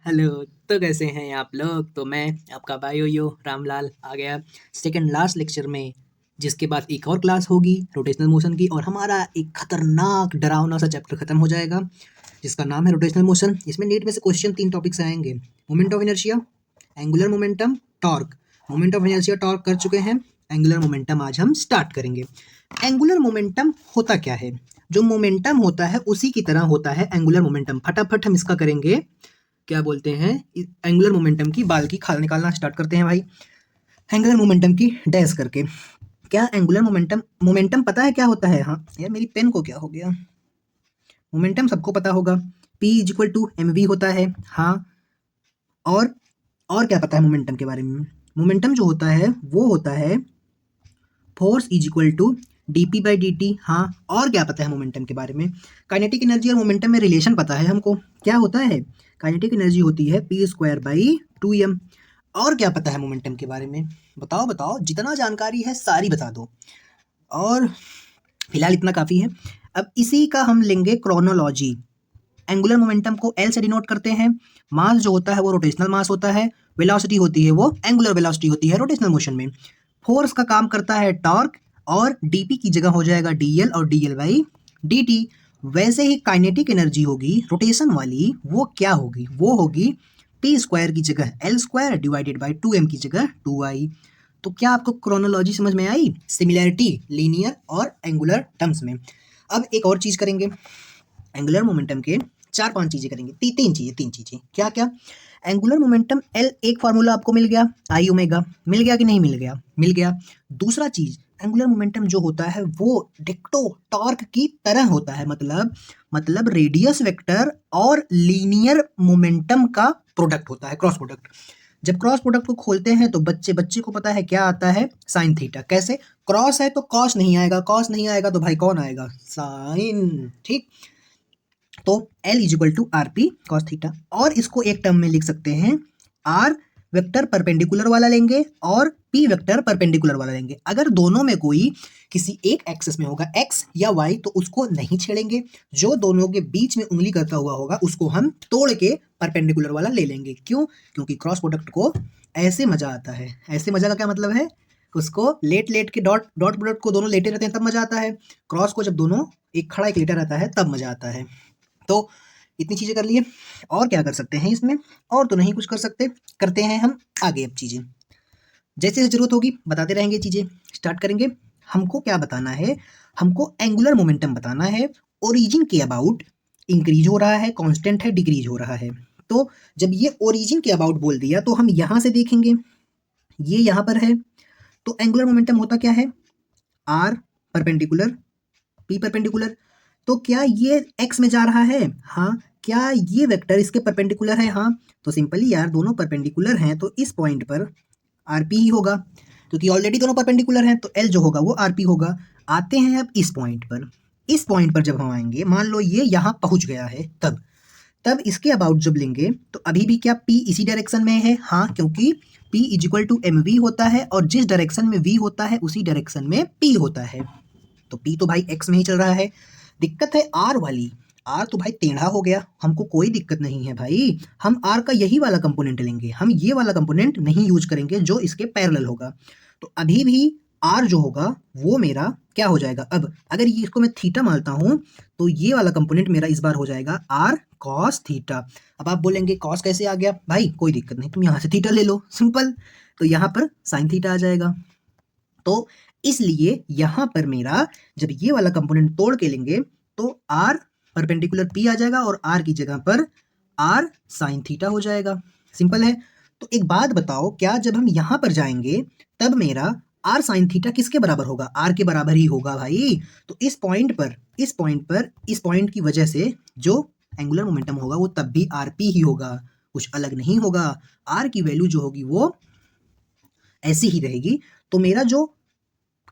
Hello. तो कैसे हैं आप लोग? तो मैं आपका भाई यो रामलाल आ गया सेकंड लास्ट लेक्चर में, जिसके बाद एक और क्लास होगी रोटेशनल मोशन की, और हमारा एक खतरनाक डरावना सा चैप्टर खत्म हो जाएगा जिसका नाम है रोटेशनल मोशन। इसमें नीट में से क्वेश्चन 3 टॉपिक्स आएंगे: moment of inertia, angular momentum, torque. Moment of inertia torque कर चुके हैं, एंगुलर मोमेंटम आज हम स्टार्ट करेंगे। एंगुलर मोमेंटम होता क्या है? जो मोमेंटम होता है उसी की तरह होता है एंगुलर मोमेंटम। फटाफट हम इसका करेंगे, क्या बोलते हैं, एंगुलर मोमेंटम की बाल की खाल निकालना स्टार्ट करते हैं भाई। एंगुलर मोमेंटम की डैश करके, क्या एंगुलर मोमेंटम मोमेंटम पता है क्या होता है? हाँ यार, मेरी पेन को क्या हो गया। मोमेंटम सबको पता होगा, P is equal to M V होता है। हाँ, और और क्या पता है मोमेंटम के बारे में? मोमेंटम जो होता है वो होता है force is equal to D P by D T. हाँ, और क्या पता है मोमेंटम के बारे में? काइनेटिक एनर्जी और मोमेंटम में रिलेशन पता है हमको, क्या होता है? काइनेटिक एनर्जी होती है पी स्क्वायर बाई 2m। और क्या पता है मोमेंटम के बारे में? बताओ बताओ, जितना जानकारी है सारी बता दो। और फिलहाल इतना काफ़ी है। अब इसी का हम लेंगे क्रोनोलॉजी। एंगुलर मोमेंटम को एल से डिनोट करते हैं। मास जो होता है वो रोटेशनल मास होता है, वेलोसिटी होती है वो एंगुलर वेलोसिटी होती है रोटेशनल मोशन में। फोर्स का काम करता है टॉर्क, और डीपी की जगह हो जाएगा डीएल और डीएल बाई डी। वैसे ही काइनेटिक एनर्जी होगी रोटेशन वाली, वो क्या होगी? वो होगी पी स्क्वायर की जगह L square divided by 2m की जगह 2i। तो क्या आपको क्रोनोलॉजी समझ में आई? सिमिलैरिटी लीनियर और एंगुलर टर्म्स में। अब एक और चीज़ करेंगे, एंगुलर मोमेंटम के 4-5 चीज़ें करेंगे। तीन चीज़ें क्या क्या? एंगुलर मोमेंटम एल, एक फार्मूला आपको मिल गया, आई ओमेगा। मिल गया कि नहीं मिल गया? मिल गया। दूसरा चीज़, एंगुलर मोमेंटम जो होता है वो डिक्टो टॉर्क की तरह होता है, मतलब रेडियस वेक्टर और लीनियर मोमेंटम का प्रोडक्ट होता है, क्रॉस प्रोडक्ट। जब क्रॉस प्रोडक्ट को खोलते हैं तो बच्चे बच्चे को पता है क्या आता है? Sine theta. कैसे? क्रॉस है तो कॉस नहीं आएगा, कॉस नहीं आएगा तो भाई कौन आएगा? साइन। ठीक, तो L is equal to R P cos theta. और इसको एक टर्म में लिख सकते हैं, आर वेक्टर परपेंडिकुलर वाला लेंगे और P वेक्टर परपेंडिकुलर वाला लेंगे। अगर दोनों में कोई किसी एक एक्सिस में होगा x या y तो उसको नहीं छेड़ेंगे, जो दोनों के बीच में उंगली करता हुआ होगा उसको हम तोड़ के परपेंडिकुलर वाला ले लेंगे। क्यों? क्योंकि क्रॉस प्रोडक्ट को ऐसे मजा आता है। ऐसे मजा का क्या मतलब है? उसको लेट लेट के डॉट डॉट प्रोडक्ट को दोनों लेटे रहते हैं तब मजा आता है, क्रॉस को जब दोनों एक खड़ा एक लेटा रहता है तब मजा आता है। तो इतनी चीज़ें कर लिए, और क्या कर सकते हैं इसमें? और तो नहीं कुछ कर सकते। करते हैं हम आगे अब चीज़ें, जैसे जैसे जरूरत होगी बताते रहेंगे चीज़ें। स्टार्ट करेंगे। हमको क्या बताना है? हमको एंगुलर मोमेंटम बताना है। ओरिजिन के अबाउट इंक्रीज हो रहा है, कांस्टेंट है, डिक्रीज हो रहा है। तो जब ये ओरिजिन के अबाउट बोल दिया तो हम यहाँ से देखेंगे, ये यहाँ पर है, तो एंगुलर मोमेंटम होता क्या है? R perpendicular, P perpendicular. तो क्या ये x में जा रहा है? हाँ। क्या ये वेक्टर इसके परपेंडिकुलर है? हाँ। तो सिंपली यार, दोनों परपेंडिकुलर हैं तो इस पॉइंट पर आर पी ही होगा, क्योंकि ऑलरेडी दोनों परपेंडिकुलर हैं तो एल जो होगा वो आर पी होगा। आते हैं अब इस पॉइंट पर। इस पॉइंट पर जब हम आएंगे, मान लो ये यहाँ पहुँच गया है, तब तब इसके अबाउट जब लेंगे तो अभी भी क्या P इसी डायरेक्शन में है? हाँ, क्योंकि P is equal to M V होता है, और जिस डायरेक्शन में V होता है उसी डायरेक्शन में P होता है। तो P तो भाई x में ही चल रहा है। दिक्कत है R वाली। R तो भाई टेढ़ा हो गया, हमको कोई दिक्कत नहीं है भाई। हम R का यही वाला कंपोनेंट लेंगे, हम ये वाला कंपोनेंट नहीं यूज करेंगे जो इसके पैरेलल होगा। तो अभी भी R जो होगा वो मेरा क्या हो जाएगा? अब अगर ये इसको मैं थीटा मानता हूँ तो ये वाला कंपोनेंट मेरा इस बार हो जाएगा R cos थीटा। अब आप बोलेंगे cos कैसे आ गया? भाई कोई दिक्कत नहीं, तुम यहाँ से थीटा ले लो, सिंपल। तो यहाँ पर साइन थीटा आ जाएगा। तो इसलिए यहाँ पर मेरा जब ये वाला कंपोनेंट तोड़ के लेंगे तो R परपेंडिकुलर P आ जाएगा और R की जगह पर R साइन थीटा हो जाएगा। सिंपल है। तो एक बात बताओ, क्या जब हम यहाँ पर जाएंगे तब मेरा R साइन थीटा किसके बराबर होगा? R के बराबर ही होगा भाई। तो इस पॉइंट की वजह से जो एंगुलर मोमेंटम होगा वो तब भी आर पी ही होगा, कुछ अलग नहीं होगा। R की वैल्यू जो होगी वो ऐसी ही रहेगी। तो मेरा जो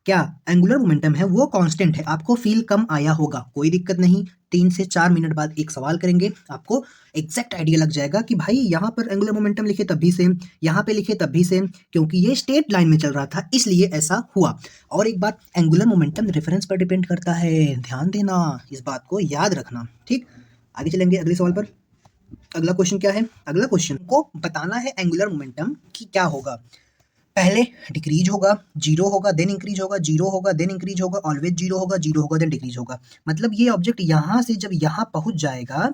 क्या एंगुलर मोमेंटम है वो कांस्टेंट है। आपको फील कम आया होगा, कोई दिक्कत नहीं। 3 से 4 मिनट बाद एक सवाल करेंगे, आपको एग्जैक्ट आइडिया लग जाएगा कि भाई यहाँ पर एंगुलर मोमेंटम लिखे तब भी सेम, यहाँ पे लिखे तब भी सेम, क्योंकि ये स्ट्रेट लाइन में चल रहा था इसलिए ऐसा हुआ। और एक बात, एंगुलर मोमेंटम रेफरेंस पर डिपेंड करता है, ध्यान देना, इस बात को याद रखना। ठीक, आगे चलेंगे अगले सवाल पर। अगला क्वेश्चन क्या है? अगला क्वेश्चन को बताना है एंगुलर मोमेंटम कि क्या होगा। पहले डिक्रीज होगा, जीरो होगा, देन इंक्रीज होगा, जीरो होगा, देन इंक्रीज होगा, ऑलवेज जीरो होगा, जीरो होगा, देन डिक्रीज होगा। मतलब ये ऑब्जेक्ट यहाँ से जब यहाँ पहुँच जाएगा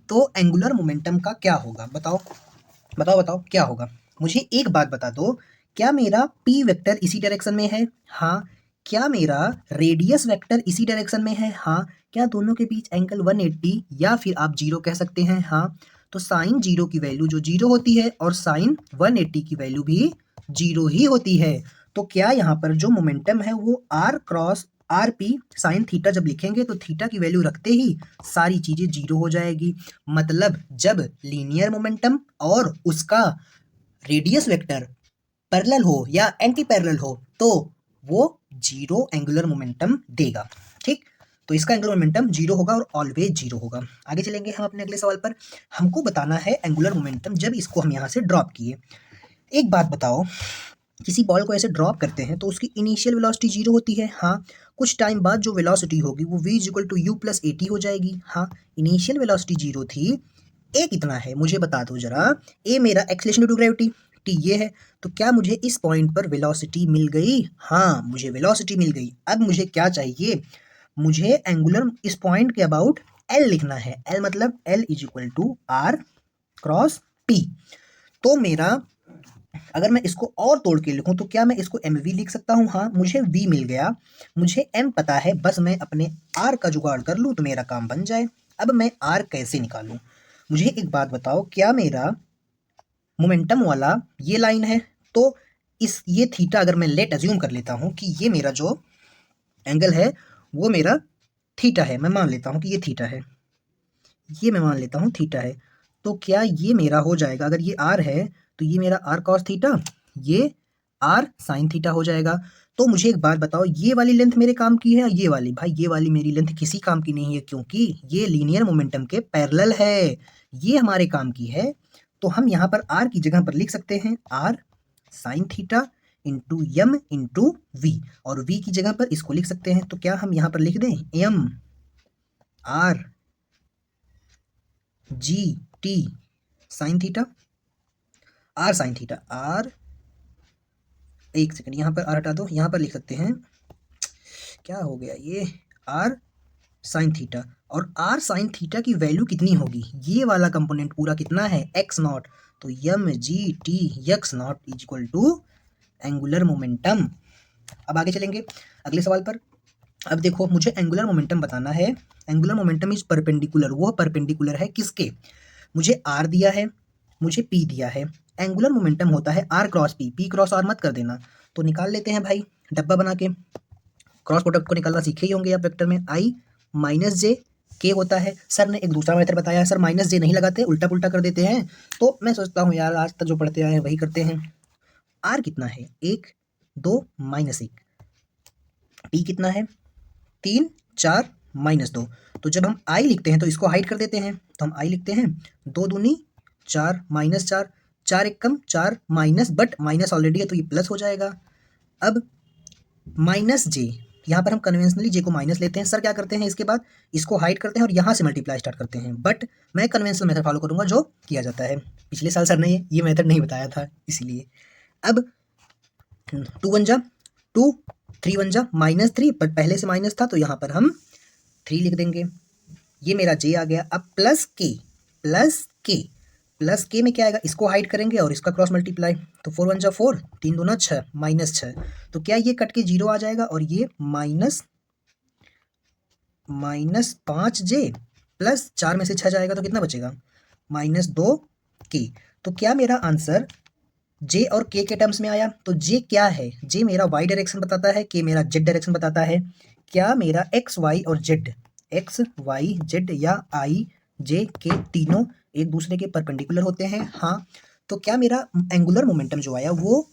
तो एंगुलर मोमेंटम का क्या होगा? बताओ बताओ बताओ क्या होगा? मुझे एक बात बता दो, क्या मेरा पी वेक्टर इसी डायरेक्शन में है? हाँ। क्या मेरा रेडियस वेक्टर इसी डायरेक्शन में है? हाँ। क्या दोनों के बीच एंगल 180 या फिर आप जीरो कह सकते हैं? हाँ। तो साइन जीरो की वैल्यू जो जीरो होती है और साइन 180 की वैल्यू भी जीरो ही होती है। तो क्या यहाँ पर जो मोमेंटम है वो R cross R P sine theta जब लिखेंगे तो थीटा की वैल्यू रखते ही सारी चीजें जीरो हो जाएगी। मतलब जब लीनियर मोमेंटम और उसका रेडियस वेक्टर पैरेलल हो या एंटी पैरेलल हो तो वो जीरो एंगुलर मोमेंटम देगा। ठीक, तो इसका एंगुलर मोमेंटम जीरो होगा और ऑलवेज जीरो होगा। आगे चलेंगे हम अपने अगले सवाल पर। हमको बताना है एंगुलर मोमेंटम जब इसको हम यहाँ से ड्रॉप किए। एक बात बताओ, किसी बॉल को ऐसे ड्रॉप करते हैं तो उसकी इनिशियल वेलोसिटी जीरो होती है। हाँ। कुछ टाइम बाद जो वेलोसिटी होगी वो v equal to U plus A T हो जाएगी। हाँ। इनिशियल वेलोसिटी जीरो थी। ए कितना है मुझे बता दो जरा। ए मेरा acceleration due to gravity, T ये है। तो क्या मुझे इस पॉइंट पर वेलोसिटी मिल गई? हाँ, मुझे वेलोसिटी मिल गई। अब मुझे क्या चाहिए? मुझे एंगुलर इस पॉइंट के अबाउट एल लिखना है। एल मतलब L is equal to R cross P. तो मेरा अगर मैं इसको और तोड़ के लिखूं तो क्या मैं इसको एम वी लिख सकता हूँ? हाँ, मुझे वी मिल गया, मुझे एम पता है, बस मैं अपने आर का जुगाड़ कर लूँ तो मेरा काम बन जाए। अब मैं आर कैसे निकालूं? मुझे एक बात बताओ, क्या मेरा मोमेंटम वाला ये लाइन है तो इस ये थीटा अगर मैं लेट अज्यूम कर लेता हूँ कि ये मेरा जो एंगल है वो मेरा थीटा है, मैं मान लेता हूँ कि ये थीटा है, ये मैं मान लेता हूँ थीटा है। तो क्या ये मेरा हो जाएगा? अगर ये आर है तो ये मेरा आर कॉस थीटा, ये आर साइन थीटा हो जाएगा। तो मुझे एक बात बताओ, ये वाली लेंथ मेरे काम की है या ये वाली? भाई ये वाली मेरी लेंथ किसी काम की नहीं है क्योंकि ये लीनियर मोमेंटम के पैरेलल है, ये हमारे काम की है। तो हम यहाँ पर आर की जगह पर लिख सकते हैं R sine theta into M into V, और वी की जगह पर इसको लिख सकते हैं। तो क्या हम यहाँ पर लिख दें M R G T sine theta, R sine theta, R एक सेकंड यहाँ पर आर हटा दो, यहाँ पर लिख सकते हैं क्या हो गया ये आर साइन थीटा। और आर साइन थीटा की वैल्यू कितनी होगी? ये वाला कंपोनेंट पूरा कितना है? X naught. तो M G T X naught is equal to angular momentum. अब आगे चलेंगे अगले सवाल पर। अब देखो मुझे एंगुलर मोमेंटम बताना है। एंगुलर मोमेंटम इज परपेंडिकुलर, वो परपेंडिकुलर है किसके? मुझे आर दिया है, मुझे पी दिया है। एंगुलर मोमेंटम होता है R cross P, P cross R मत कर देना। तो निकाल लेते हैं भाई डब्बा बना के। क्रॉस प्रोडक्ट को निकालना सीखे ही होंगे आप वेक्टर में। आई माइनस जे के होता है। सर ने एक दूसरा मेथड बताया, सर माइनस जे नहीं लगाते, उल्टा पुल्टा कर देते हैं। तो मैं सोचता हूँ यार आज तक जो पढ़ते आए हैं वही करते हैं। आर कितना है? एक, दो, माइनस एक। टी कितना है? तीन, चार, माइनस दो। तो जब हम आई लिखते हैं तो इसको हाइड कर देते हैं, तो हम आई लिखते हैं दो दूनी चार माइनस चार, चार एक कम चार माइनस, बट माइनस ऑलरेडी है तो ये प्लस हो जाएगा। अब माइनस जे, यहाँ पर हम कन्वेंशनली जे को माइनस लेते हैं। सर क्या करते हैं इसके बाद इसको हाइड करते हैं और यहाँ से मल्टीप्लाई स्टार्ट करते हैं, बट मैं कन्वेंशनल मेथड फॉलो करूंगा जो किया जाता है। पिछले साल सर ने ये मेथड नहीं बताया था इसीलिए। अब टू वन जा टू, थ्री वन जा माइनस थ्री, बट पहले से माइनस था तो यहाँ पर हम थ्री लिख देंगे। ये मेरा जे आ गया। अब प्लस के, प्लस के, प्लस के में क्या आएगा? इसको हाइड करेंगे और इसका क्रॉस मल्टीप्लाई। तो फोर वन जा फोर, तीन दूना छः, माइनस छः। तो क्या ये कट के जीरो आ जाएगा और ये माइनस माइनस पाँच जे प्लस चार में से छः जाएगा तो कितना बचेगा? माइनस दो के। तो क्या मेरा आंसर जे और के टर्म्स में आया? तो जे क्या है? जे मेरा वाई डायरेक्शन बताता है, के मेरा जेड डायरेक्शन बताता है। क्या मेरा एक्स वाई और जेड, एक्स वाई जेड या आई जे के तीनों एक दूसरे के परपेंडिकुलर होते हैं? हाँ। तो क्या मेरा एंगुलर मोमेंटम जो आया वो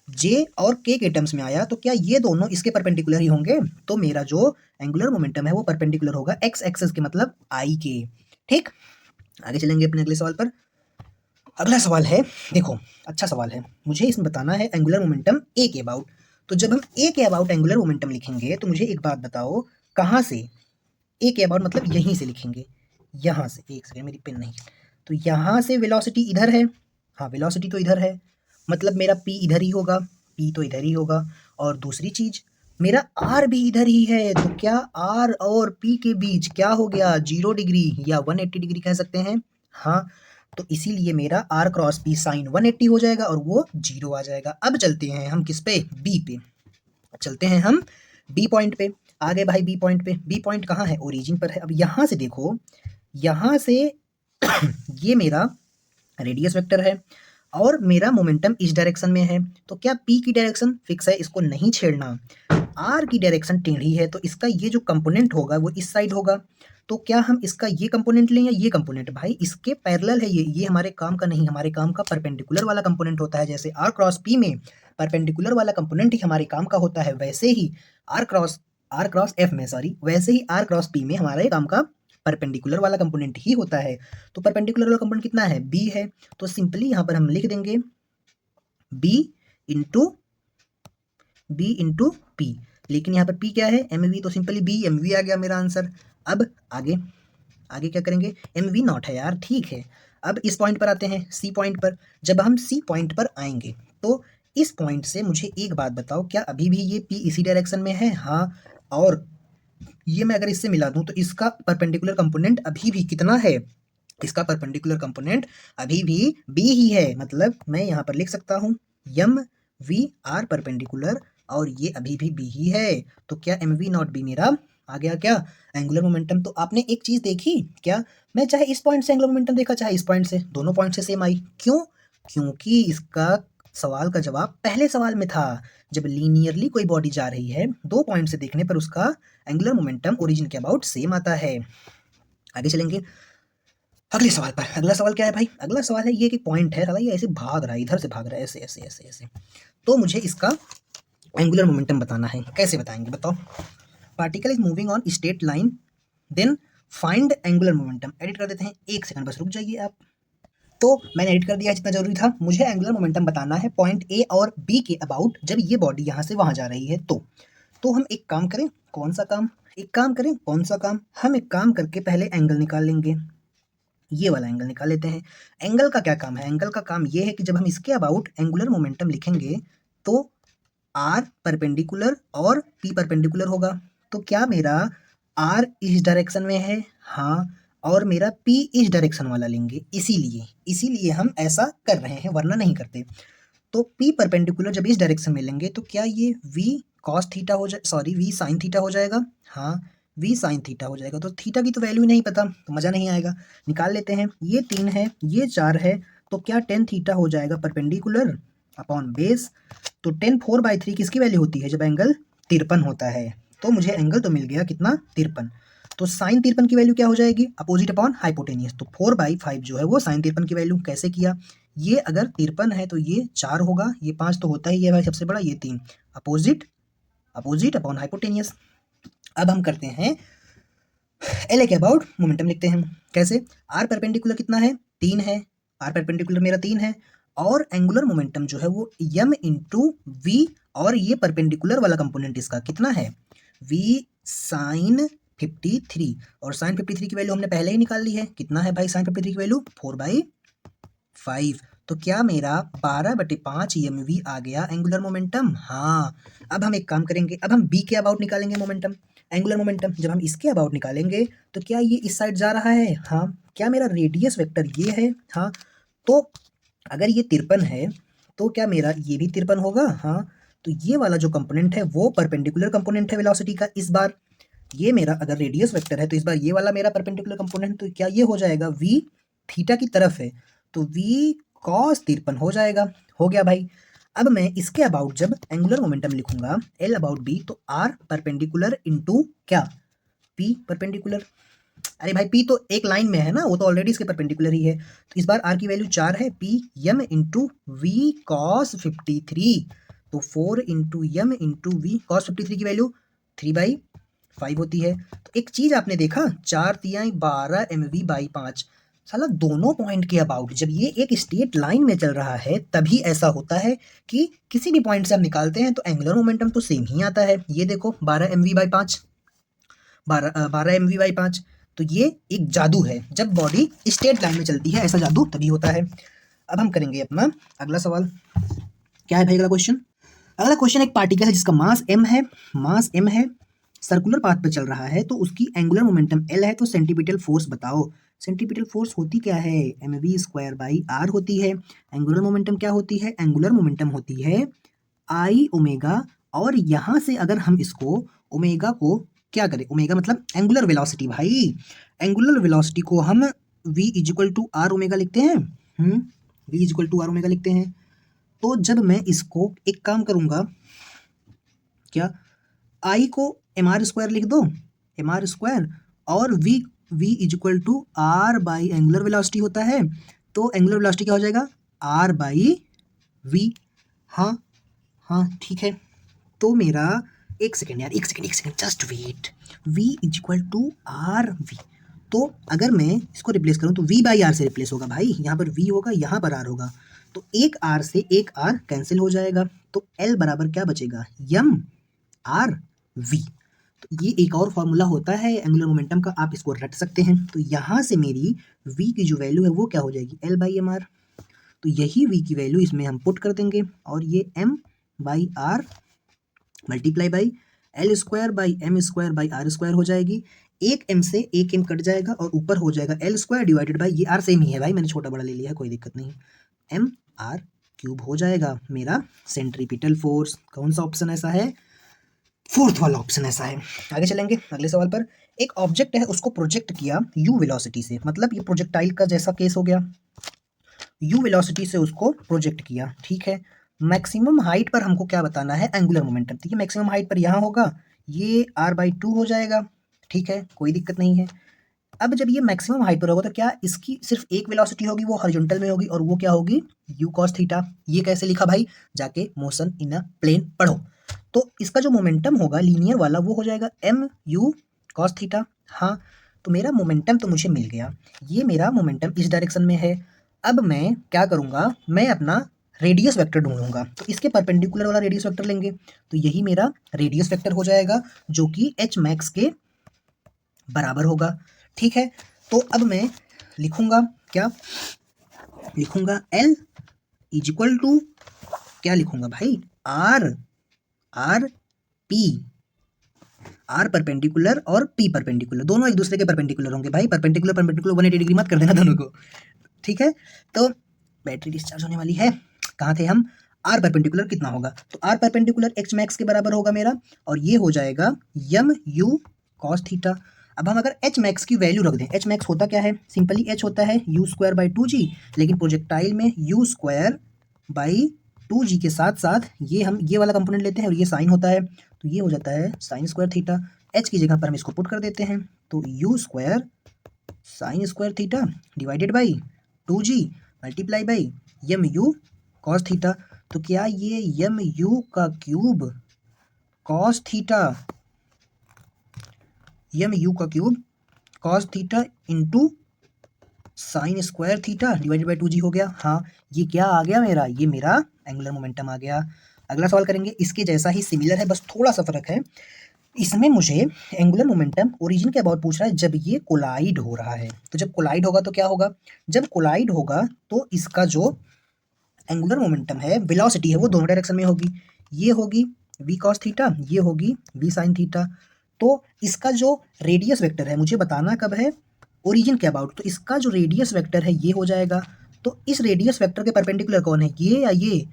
जे और के टर्म्स में आया, तो क्या ये दोनों इसके परपेंडिकुलर ही होंगे? तो मेरा जो एंगुलर मोमेंटम है वो परपेंडिकुलर होगा एक्स एक्सेस के, मतलब आई के। ठीक, आगे चलेंगे अपने अगले सवाल पर। अगला सवाल है, देखो अच्छा सवाल है, मुझे इसमें बताना है एंगुलर मोमेंटम ए के अबाउट। तो जब हम ए के अबाउट एंगुलर मोमेंटम लिखेंगे तो मुझे एक बात बताओ, कहाँ से ए के अबाउट? मतलब यहीं से लिखेंगे, यहाँ से। एक सेकेंड मेरी पेन नहीं, तो यहाँ से वेलोसिटी इधर है, हाँ वेलोसिटी तो इधर है, मतलब मेरा p इधर ही होगा, p तो इधर ही होगा। और दूसरी चीज़ मेरा r भी इधर ही है, तो क्या r और p के बीच क्या हो गया, 0 डिग्री या 180 डिग्री कह सकते हैं। हाँ, तो इसीलिए मेरा r क्रॉस p साइन 180 हो जाएगा और वो 0 आ जाएगा। अब चलते हैं हम किस पे, b पे। चलते हैं हम बी पॉइंट पे। आ गए भाई बी पॉइंट पे। बी पॉइंट कहाँ है, ओरिजिन पर है। अब यहाँ से देखो, यहाँ से ये मेरा रेडियस वेक्टर है और मेरा मोमेंटम इस डायरेक्शन में है, तो क्या पी की डायरेक्शन फिक्स है, इसको नहीं छेड़ना। आर की डायरेक्शन टेढ़ी है, तो इसका ये जो कंपोनेंट होगा वो इस साइड होगा। तो क्या हम इसका ये कंपोनेंट लें या ये कंपोनेंट, भाई इसके पैरेलल है ये हमारे काम का नहीं, हमारे काम का परपेंडिकुलर वाला कंपोनेंट होता है। जैसे आर क्रॉस पी में परपेंडिकुलर वाला कंपोनेंट ही हमारे काम का होता है, वैसे ही आर क्रॉस एफ में, सॉरी, वैसे ही आर क्रॉस पी में हमारे काम का परपेंडिकुलर वाला कंपोनेंट ही होता है। तो परपेंडिकुलर वाला कंपोनेंट कितना है, बी है। तो सिंपली यहाँ पर हम लिख देंगे बी इंटू पी, लेकिन यहाँ पर पी क्या है, एम वी, तो सिंपली बी एम वी आ गया मेरा आंसर। अब आगे क्या करेंगे, एम वी नॉट है यार, ठीक है। अब इस पॉइंट पर आते हैं, सी पॉइंट पर। जब हम सी पॉइंट पर आएंगे तो इस पॉइंट से मुझे एक बात बताओ, क्या अभी भी ये पी इसी डायरेक्शन में है, हाँ। और ये मैं अगर इससे मिला दूं तो इसका परपेंडिकुलर कंपोनेंट अभी भी कितना है, इसका परपेंडिकुलर कंपोनेंट अभी भी बी ही है। मतलब मैं यहाँ पर लिख सकता हूँ एम वी आर परपेंडिकुलर और ये अभी भी बी ही है। तो क्या एम वी नॉट बी मेरा आ गया क्या, एंगुलर मोमेंटम। तो आपने एक चीज़ देखी क्या, मैं चाहे इस पॉइंट से एंगुलर मोमेंटम देखा चाहे इस पॉइंट से, दोनों पॉइंट से सेम आई। क्यों, क्योंकि इसका सवाल का जवाब पहले सवाल में था। जब लीनियरली कोई बॉडी जा रही है, दो पॉइंट से देखने पर उसका एंगुलर मोमेंटम ओरिजिन के अबाउट सेम आता है। आगे चलेंगे अगले सवाल पर। अगला सवाल क्या है भाई, अगला सवाल है ये कि पॉइंट है साला, ये ऐसे भाग रहा है, इधर से भाग रहा है, ऐसे ऐसे ऐसे ऐसे। तो मुझे इसका एंगुलर मोमेंटम बताना है, कैसे बताएंगे बताओ। Particle is moving on straight line, then find angular momentum. Edit कर देते हैं, एक सेकंड बस रुक जाइए आप। तो मैंने एडिट कर दिया जितना जरूरी था। मुझे एंगुलर मोमेंटम बताना है पॉइंट ए और बी के अबाउट, जब ये बॉडी यहाँ से वहाँ जा रही है। तो हम एक काम करें, कौन सा काम, एक काम करें, कौन सा काम, हम एक काम करके पहले एंगल निकाल लेंगे। ये वाला एंगल निकाल लेते हैं। एंगल का क्या काम है, एंगल का काम ये है कि जब हम इसके अबाउट एंगुलर मोमेंटम लिखेंगे तो आर परपेंडिकुलर और पी परपेंडिकुलर होगा। तो क्या मेरा आर इस डायरेक्शन में है, हाँ, और मेरा पी इस डायरेक्शन वाला लेंगे, इसीलिए हम ऐसा कर रहे हैं, वरना नहीं करते। तो पी परपेंडिकुलर जब इस डायरेक्शन में लेंगे तो क्या ये वी कॉस थीटा हो जाए, सॉरी वी साइन थीटा हो जाएगा, हाँ वी साइन थीटा हो जाएगा। तो थीटा की तो वैल्यू नहीं पता तो मज़ा नहीं आएगा, निकाल लेते हैं। ये 3 है, ये 4 है, तो क्या टेन थीटा हो जाएगा परपेंडिकुलर अपॉन बेस। तो 10/4/3 किसकी वैल्यू होती है, जब एंगल 53 होता है। तो मुझे एंगल तो मिल गया कितना, 53। तो साइन 53 की वैल्यू क्या हो जाएगी, अपोजिट अपॉन हाइपोटेनियस। तो 4/5 जो है वो साइन 53 की वैल्यू। कैसे किया, ये अगर 53 है तो ये 4 होगा, ये 5 तो होता ही है भाई सबसे बड़ा, ये 3, अपोजिट अपॉन हाइपोटेनियस। अब हम करते हैं एल के अबाउट मोमेंटम लिखते हैं। कैसे, आर परपेंडिकुलर कितना है, 3 है, आर परपेंडिकुलर मेरा 3 है, और एंगुलर मोमेंटम जो है वो यम इंटू वी, और ये परपेंडिकुलर वाला कंपोनेंट इसका कितना है, वी साइन 53। और साइन 53 की वैल्यू हमने पहले ही निकाल ली है, कितना है भाई साइन 53 की वैल्यू, 4/5। तो क्या मेरा 12/5 एम वी आ गया एंगुलर मोमेंटम, हाँ। अब हम एक काम करेंगे, अब हम बी के अबाउट निकालेंगे मोमेंटम, एंगुलर मोमेंटम। जब हम इसके अबाउट निकालेंगे तो क्या ये इस साइड जा रहा है, हाँ। क्या मेरा रेडियस वेक्टर ये है, हाँ। तो अगर ये 53 है तो क्या मेरा ये भी 53 होगा, हाँ। तो ये वाला जो कंपोनेंट है वो परपेंडिकुलर कंपोनेंट है वेलोसिटी का। इस बार ये मेरा अगर रेडियस वेक्टर है तो इस बार ये वाला मेरा परपेंडिकुलर कंपोनेंट, तो क्या ये हो जाएगा वी थीटा की तरफ है, तो वी कॉस 53 हो जाएगा। हो गया भाई। अब मैं इसके अबाउट जब एंगुलर मोमेंटम लिखूंगा एल अबाउट बी, तो आर परपेंडिकुलर इंटू क्या, पी परपेंडिकुलर। अरे भाई पी तो एक लाइन में है ना, वो तो ऑलरेडी इसके परपेंडिकुलर ही है। तो इस बार आर की वैल्यू 4 है, P M into V cos 53। तो 4 into M into V cos 53 की वैल्यू 3/5 होती है। तो एक चीज़ आपने देखा, 4×3 = 12 mv/5। साला दोनों पॉइंट के अबाउट जब ये एक स्ट्रेट लाइन में चल रहा है तभी ऐसा होता है कि किसी भी पॉइंट से हम निकालते हैं तो एंगुलर मोमेंटम तो सेम ही आता है। ये देखो 12 mv/5, 12 mv/5। तो ये एक जादू है, जब बॉडी स्ट्रेट लाइन में चलती है ऐसा जादू तभी होता है। अब हम करेंगे अपना अगला सवाल। क्या है भाई अगला क्वेश्चन? अगला क्वेश्चन एक पार्टिकल है जिसका मास m है, सर्कुलर पाथ पे चल रहा है, तो उसकी एंगुलर मोमेंटम l है, तो सेंटीपिटल फोर्स बताओ। सेंटीपिटल फोर्स होती क्या है? mv²/r होती है। एंगुलर मोमेंटम क्या होती है? एंगुलर मोमेंटम होती है आई ओमेगा, और यहाँ से अगर हम इसको ओमेगा को क्या करें, ओमेगा मतलब एंगुलर वेलोसिटी भाई, एंगुलर वेलोसिटी को हम v=r ओमेगा लिखते हैं। v=r ओमेगा लिखते हैं। तो जब मैं इसको एक काम करूंगा, क्या आई को mr² लिख दो, mr², और v=r एंगुलर वेलोसिटी होता है, तो एंगुलर वेलोसिटी क्या हो जाएगा? r/v। हाँ हाँ ठीक है। तो मेरा एक सेकेंड यार, एक सेकेंड जस्ट वेट, v=r/v। तो अगर मैं इसको रिप्लेस करूं तो v/r से रिप्लेस होगा भाई, यहाँ पर v होगा, यहाँ पर r होगा, तो एक r से एक r कैंसिल हो जाएगा, तो l बराबर क्या बचेगा? m/r/v। तो ये एक और फॉर्मूला होता है एंगुलर मोमेंटम का, आप इसको रट सकते हैं। तो यहाँ से मेरी v की जो वैल्यू है वो क्या हो जाएगी? l/mr। तो यही v की वैल्यू इसमें हम पुट कर देंगे, और ये m/r मल्टीप्लाई बाई l²/m²/r² हो जाएगी। एक m से एक m कट जाएगा और ऊपर हो जाएगा l² डिवाइडेड बाई, ये r सेम ही है भाई, मैंने छोटा बड़ा ले लिया है, कोई दिक्कत नहीं, mr³ हो जाएगा मेरा सेंट्रीपिटल फोर्स। कौन सा ऑप्शन ऐसा है? फोर्थ वाला ऑप्शन ऐसा है। आगे चलेंगे अगले सवाल पर। एक ऑब्जेक्ट है, उसको प्रोजेक्ट किया u वेलोसिटी से, मतलब ये प्रोजेक्टाइल का जैसा केस हो गया, u वेलोसिटी से उसको प्रोजेक्ट किया, ठीक है। मैक्सिमम हाइट पर हमको क्या बताना है? Angular momentum. तो ये मैक्सिमम हाइट पर यहाँ होगा, ये r/2 हो जाएगा, ठीक है, कोई दिक्कत नहीं है। अब जब ये मैक्सिमम हाइट पर होगा तो क्या इसकी सिर्फ एक वेलोसिटी होगी, वो हॉरिजॉन्टल में होगी, और वो क्या होगी? u cos theta. ये कैसे लिखा भाई? जाके मोशन इन अ प्लेन पढ़ो। तो इसका जो मोमेंटम होगा लीनियर वाला वो हो जाएगा mu cos थीटा। हाँ, तो मेरा मोमेंटम तो मुझे मिल गया, ये मेरा मोमेंटम इस डायरेक्शन में है। अब मैं क्या करूँगा? मैं अपना रेडियस वेक्टर ढूंढूंगा, तो इसके परपेंडिकुलर वाला रेडियस वेक्टर लेंगे, तो यही मेरा रेडियस वेक्टर हो जाएगा, जो कि h मैक्स के बराबर होगा, ठीक है। तो अब मैं लिखूंगा, क्या लिखूंगा? L इज इक्वल टू क्या लिखूंगा भाई? R P, R परपेंडिकुलर और P परपेंडिकुलर, दोनों एक दूसरे के परपेंडिकुलर होंगे भाई, परपेंडिकुलर परपेंडिकुलर 180 डिग्री मत कर देना दोनों को, ठीक है। तो बैटरी डिस्चार्ज होने वाली है, कहाँ थे हम? R परपेंडिकुलर कितना होगा? तो R परपेंडिकुलर h मैक्स के बराबर होगा मेरा, और ये हो जाएगा mu cos थीटा। अब हम अगर h मैक्स की वैल्यू रख दें, h मैक्स होता क्या है? सिंपली h होता है u²/2g, लेकिन प्रोजेक्टाइल में u²/2g के साथ साथ ये हम ये वाला कंपोनेंट लेते हैं, और ये साइन होता है, तो ये हो जाता है sin² थीटा। h की जगह पर हम इसको पुट कर देते हैं, तो u² sin² theta divided by 2g multiply by mu cos theta. तो क्या ये mu का क्यूब cos थीटा, mu का cube cos theta into sin² theta divided by 2g हो गया? हाँ, ये क्या आ गया मेरा? ये मेरा एंगुलर मोमेंटम आ गया। अगला सवाल करेंगे, इसके जैसा ही सिमिलर है, बस थोड़ा सा फर्क है। इसमें मुझे एंगुलर मोमेंटम ओरिजिन के अबाउट पूछ रहा है, जब ये कोलाइड हो रहा है। तो जब कोलाइड होगा तो क्या होगा? जब कोलाइड होगा तो इसका जो एंगुलर मोमेंटम है, वेलोसिटी है, वो दोनों डायरेक्शन में होगी, ये होगी v cos थीटा, ये होगी v sin थीटा। तो इसका जो रेडियस वेक्टर है मुझे बताना कब है? ओरिजिन के अबाउट। तो इसका जो रेडियस वेक्टर है ये हो जाएगा, तो इस रेडियस वेक्टर के परपेंडिकुलर कौन है? ये या ये?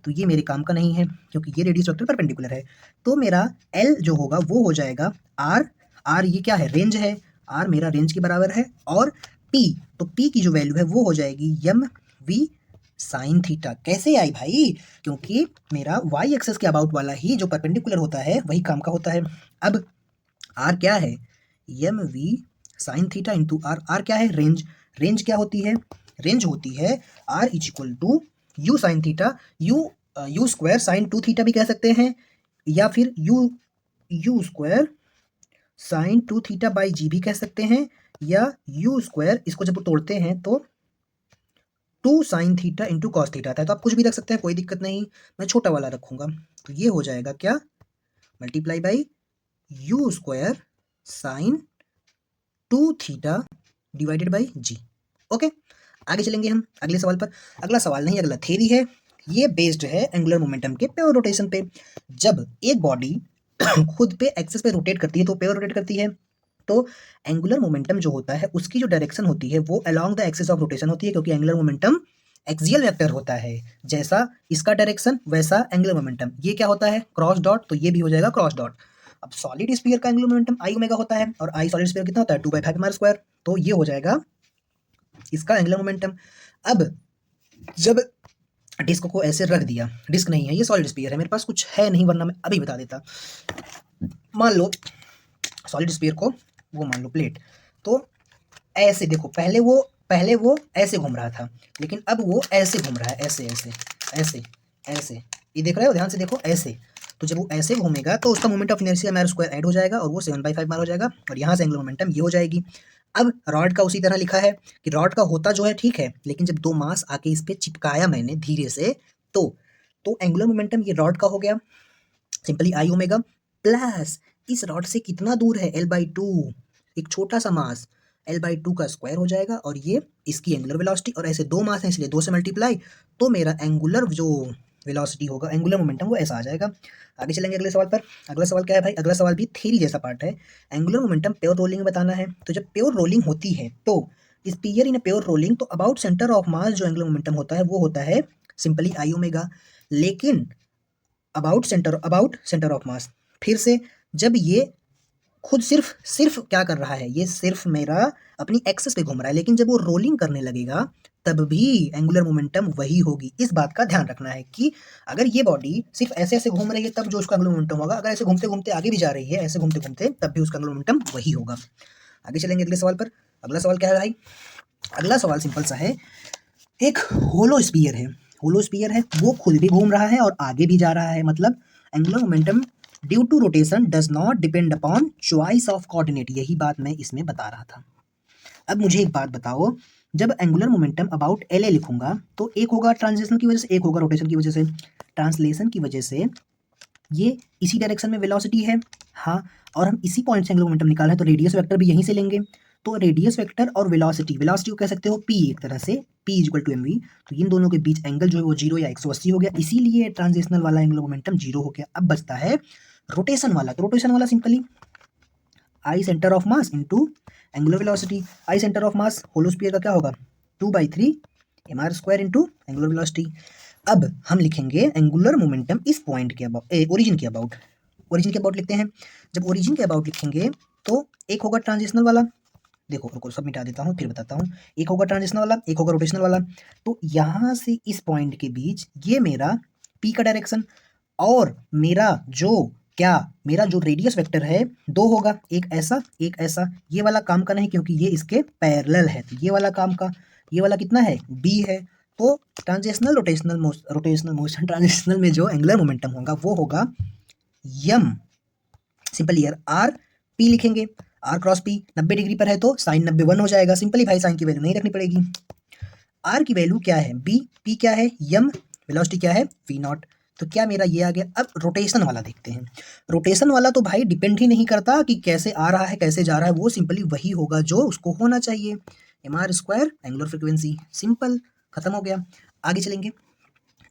तो ये मेरे काम का नहीं है, क्योंकि ये रेडियस वेक्टर परपेंडिकुलर है। तो मेरा L जो होगा वो हो जाएगा R ये क्या है? रेंज है, R मेरा रेंज के बराबर है, और P, तो P की जो वैल्यू है वो हो जाएगी mv sin थीटा। कैसे आई भाई? क्योंकि मेरा y एक्सेस के अबाउट वाला ही जो परपेंडिकुलर होता है वही काम का होता है। अब R क्या है? mv sin theta into R क्या है? रेंज। रेंज क्या होती है? रेंज होती है R is equal to u sin theta, u² sin 2 theta भी कह सकते हैं, या फिर u² sin 2 थीटा बाई जी भी कह सकते हैं, या u², इसको जब तोड़ते हैं तो 2 sin theta into cos theta आता है। तो आप कुछ भी रख सकते हैं, कोई दिक्कत नहीं, मैं छोटा वाला रखूंगा। तो ये हो जाएगा क्या? Multiply by u² sin 2 theta divided by G. Okay, आगे चलेंगे हम अगले सवाल पर। अगला सवाल नहीं, अगला थ्योरी है। ये बेस्ड है एंगुलर मोमेंटम के प्योर रोटेशन पे। जब एक बॉडी खुद पे एक्सिस पे रोटेट करती है तो प्योर रोटेट करती है, तो एंगुलर मोमेंटम जो होता है उसकी जो डायरेक्शन होती है वो along the axis of rotation होती है, क्योंकि एंगुलर मोमेंटम एक्सियल वेक्टर होता है। जैसा इसका डायरेक्शन वैसा एंगुलर मोमेंटम। ये क्या होता है, क्रॉस डॉट, तो ये भी हो जाएगा क्रॉस डॉट। अब सॉलिड स्फीयर का एंगुलर मोमेंटम आई ओमेगा होता है, और आई सॉलिड स्फीयर कितना होता है 2/5 m², तो ये हो जाएगा इसका एंगुलर मोमेंटम। अब जब डिस्क को ऐसे रख दिया, डिस्क नहीं है ये सॉलिड स्फीयर है, मेरे पास कुछ है नहीं वरना मैं अभी बता देता। मान लो सॉलिड स्फीयर को वो मान लो प्लेट, तो ऐसे देखो, पहले वो ऐसे घूम रहा था, लेकिन अब वो ऐसे घूम रहा है, ऐसे ऐसे ऐसे ऐसे, ये देख रहे हो, ध्यान से देखो ऐसे। तो जब वो ऐसे घूमेगा तो उसका moment of inertia m² add हो जाएगा और वो 7/5 हो जाएगा, और यहाँ से एंगुलर मोमेंटम ये हो जाएगी। अब रॉड का उसी तरह लिखा है कि रॉड का होता जो है ठीक है, लेकिन जब दो मास आके इस पे चिपकाया मैंने धीरे से, तो एंगुलर मोमेंटम ये रॉड का हो गया सिंपली आई ओमेगा, प्लस इस रॉड से कितना दूर है L/2, एक छोटा सा मास L/2 का स्क्वायर हो जाएगा, और ये इसकी एंगुलर वेलोसिटी, और ऐसे दो मास हैं इसलिए 2 से मल्टीप्लाई, तो मेरा एंगुलर जो वेलोसिटी होगा, एंगुलर मोमेंटम, वो ऐसा आ जाएगा। आगे चलेंगे अगले सवाल पर। अगला सवाल क्या है भाई, अगला सवाल भी थ्योरी जैसा पार्ट है। एंगुलर मोमेंटम प्योर रोलिंग बताना है। तो जब प्योर रोलिंग होती है तो स्पीयर इन प्योर रोलिंग, तो अबाउट सेंटर ऑफ मास जो एंगुलर मोमेंटम होता है वो होता है सिंपली आई ओमेगा। लेकिन अबाउट सेंटर ऑफ मास, फिर से जब ये खुद सिर्फ क्या कर रहा है, ये सिर्फ मेरा अपनी एक्सिस पे घूम रहा है, लेकिन जब वो रोलिंग करने लगेगा तब भी एंगुलर मोमेंटम वही होगी। इस बात का ध्यान रखना है कि अगर ये बॉडी सिर्फ ऐसे ऐसे घूम रही है तब जो उसका एंगुलर मोमेंटम होगा, अगर ऐसे घूमते घूमते आगे भी जा रही है, ऐसे घूमते घूमते, तब भी उसका एंगुलर मोमेंटम वही होगा। आगे चलेंगे अगले सवाल पर। अगला सवाल क्या है भाई, अगला सवाल सिंपल सा है। एक होलो स्फीयर है, वो खुद भी घूम रहा है और आगे भी जा रहा है, मतलब angular momentum due to rotation does not depend upon choice of coordinate. यही बात मैं इसमें बता रहा था। अब मुझे एक बात बताओ, जब angular momentum about L A लिखूंगा तो एक होगा ट्रांसलेशन की वजह से, एक होगा रोटेशन की वजह से। ट्रांसलेशन की वजह से ये इसी डायरेक्शन में वेलोसिटी है, हाँ, और हम इसी पॉइंट से एंगुलर मोमेंटम निकाला है, तो रेडियस वेक्टर भी यहीं से लेंगे। तो रेडियस वेक्टर और वेलोसिटी को कह सकते हो पी, एक तरह से P equal to M V. तो इन दोनों के बीच एंगल जो है वो 0 या 180 हो गया, इसीलिए ट्रांजिशनल वाला एंगुलर मोमेंटम 0 हो गया। अब बचता है रोटेशन वाला, तो रोटेशन वाला simply I centre of mass into angular velocity. I centre of mass hollow sphere का क्या होगा 2/3 mr² इंटू एंगुलर वेलोसिटी। अब हम लिखेंगे एंगुलर मोमेंटम इस पॉइंट के अबाउट, ओरिजिन के अबाउट लिखते हैं। जब ओरिजिन के अबाउट लिखेंगे तो एक होगा ट्रांजिशनल वाला, देखो रुको सब मिटा देता हूँ फिर बताता हूँ। एक होगा ट्रांजिशनल वाला, एक होगा रोटेशनल वाला। तो यहाँ से इस पॉइंट के बीच ये मेरा पी का डायरेक्शन, और मेरा जो रेडियस वेक्टर है दो होगा, एक ऐसा। ये वाला काम का नहीं क्योंकि ये इसके पैरेलल है, तो ये वाला काम का, ये वाला कितना है बी है। तो रोटेशनल मोशन ट्रांजिशनल में जो एंगुलर मोमेंटम होगा वो होगा यम, सिंपल ईयर आर पी लिखेंगे, आर क्रॉस पी 90 डिग्री पर है तो साइन 90 1 हो जाएगा। सिंपली भाई साइन की वैल्यू नहीं रखनी पड़ेगी। आर की वैल्यू क्या है बी, पी क्या है यम, वेलोसिटी क्या है वी नॉट। तो क्या मेरा ये आ गया। अब रोटेशन वाला देखते हैं। रोटेशन वाला तो भाई डिपेंड ही नहीं करता कि कैसे आ रहा है कैसे जा रहा है, वो सिंपली वही होगा जो उसको होना चाहिए, mr² एंगुलर फ्रीक्वेंसी, सिंपल, खत्म हो गया। आगे चलेंगे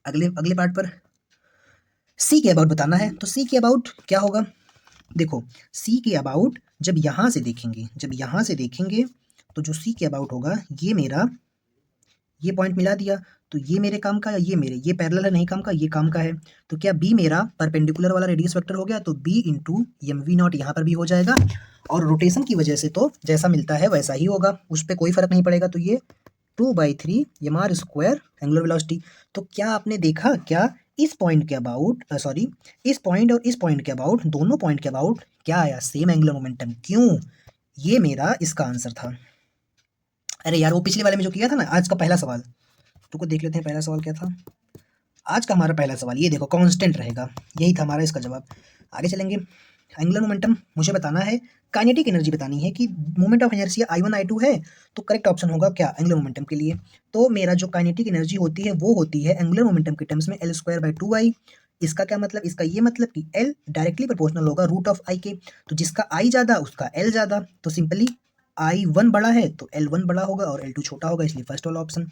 अगले पार्ट पर। सी के अबाउट बताना है, तो सी के अबाउट क्या होगा, देखो सी के अबाउट जब यहाँ से देखेंगे तो जो सी के अबाउट होगा ये पॉइंट मिला दिया, तो ये मेरे काम का, ये पैरेलल है नहीं काम का, ये काम का है। तो क्या बी मेरा परपेंडिकुलर वाला रेडियस वेक्टर हो गया, तो B into M V naught यहाँ पर भी हो जाएगा, और रोटेशन की वजह से तो जैसा मिलता है वैसा ही होगा, उस पर कोई फर्क नहीं पड़ेगा। तो ये 2/3 mr² एंगुलर वेलोसिटी। तो क्या आपने देखा, क्या इस पॉइंट के अबाउट इस पॉइंट और इस पॉइंट के अबाउट, दोनों पॉइंट के अबाउट क्या आया, सेम एंगुलर मोमेंटम। क्यों, ये मेरा इसका आंसर था। अरे यार वो पिछले वाले में जो किया था ना, आज का पहला सवाल, तो देख लेते हैं पहला सवाल क्या था। आज का हमारा पहला सवाल ये देखो कांस्टेंट रहेगा, यही था हमारा इसका जवाब। आगे चलेंगे। एंगुलर मोमेंटम मुझे बताना है, काइनेटिक एनर्जी बतानी है कि moment of inertia I1 I2 है, तो करेक्ट ऑप्शन होगा क्या एंगुलर मोमेंटम के लिए। तो मेरा जो काइनेटिक एनर्जी होती है वो होती है एंगुलर मोमेंटम के टर्म्स में L²/2I। इसका क्या मतलब, इसका ये मतलब कि L डायरेक्टली प्रोपोर्शनल होगा रूट ऑफ I के, तो जिसका I ज़्यादा उसका L ज़्यादा। तो सिंपली I1 बड़ा है तो L1 बड़ा होगा और L2 छोटा होगा, इसलिए फर्स्ट वाला ऑप्शन।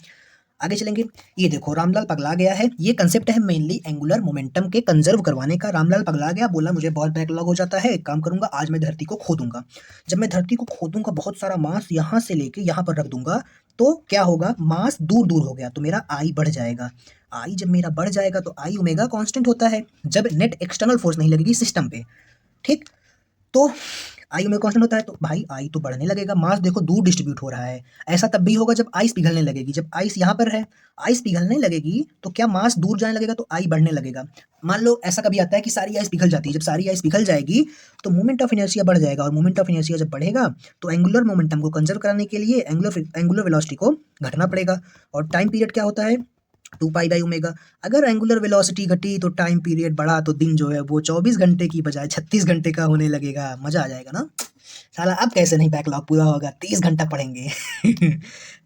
आगे चलेंगे, ये देखो रामलाल पगला गया है, ये कंसेप्ट है मेनली एंगुलर मोमेंटम के कंजर्व करवाने का। रामलाल पगला गया, बोला मुझे बहुत बैकलॉग हो जाता है, एक काम करूंगा आज मैं धरती को खोदूंगा। जब मैं धरती को खोदूंगा बहुत सारा मास यहाँ से लेके यहाँ पर रख दूंगा, तो क्या होगा, मास दूर दूर हो गया तो मेरा आई बढ़ जाएगा। आई जब मेरा बढ़ जाएगा तो आई ओमेगा कांस्टेंट होता है जब नेट एक्सटर्नल फोर्स नहीं लगेगी सिस्टम पे, ठीक। तो आई में कांस्टेंट होता है तो भाई आई तो बढ़ने लगेगा, मास देखो दूर डिस्ट्रीब्यूट हो रहा है। ऐसा तब भी होगा जब आइस पिघलने लगेगी, जब आइस यहाँ पर है, आइस पिघलने लगेगी तो क्या मास दूर जाने लगेगा तो आई बढ़ने लगेगा। मान लो ऐसा कभी आता है कि सारी आइस पिघल जाती है, जब सारी आइस पिघल जाएगी तो मोमेंट ऑफ इनर्शिया बढ़ जाएगा, और मोमेंट ऑफ इनर्शिया जब बढ़ेगा तो एंगुलर मोमेंटम को कंजर्व कराने के लिए एंगुलर वेलोसिटी को घटना पड़ेगा। और टाइम पीरियड क्या होता है, 2 पाई बाई ओमेगा। अगर एंगुलर वेलोसिटी घटी तो टाइम पीरियड बढ़ा, तो दिन जो है वो 24 घंटे की बजाय 36 घंटे का होने लगेगा। मजा आ जाएगा ना साला, अब कैसे नहीं बैकलॉग पूरा होगा, 30 घंटा पढ़ेंगे।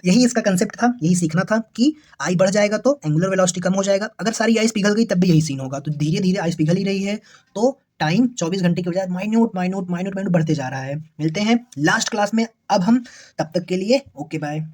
यही इसका कंसेप्ट था, यही सीखना था कि आई बढ़ जाएगा तो एंगुलर वेलोसिटी कम हो जाएगा। अगर सारी आइस पिघल गई तब भी यही सीन होगा, तो धीरे धीरे आइस पिघल ही रही है तो टाइम 24 घंटे के बजाय माइन्यूट माइन्यूट माइन्यूट माइन्यूट बढ़ते जा रहा है। मिलते हैं लास्ट क्लास में अब हम, तब तक के लिए ओके बाय।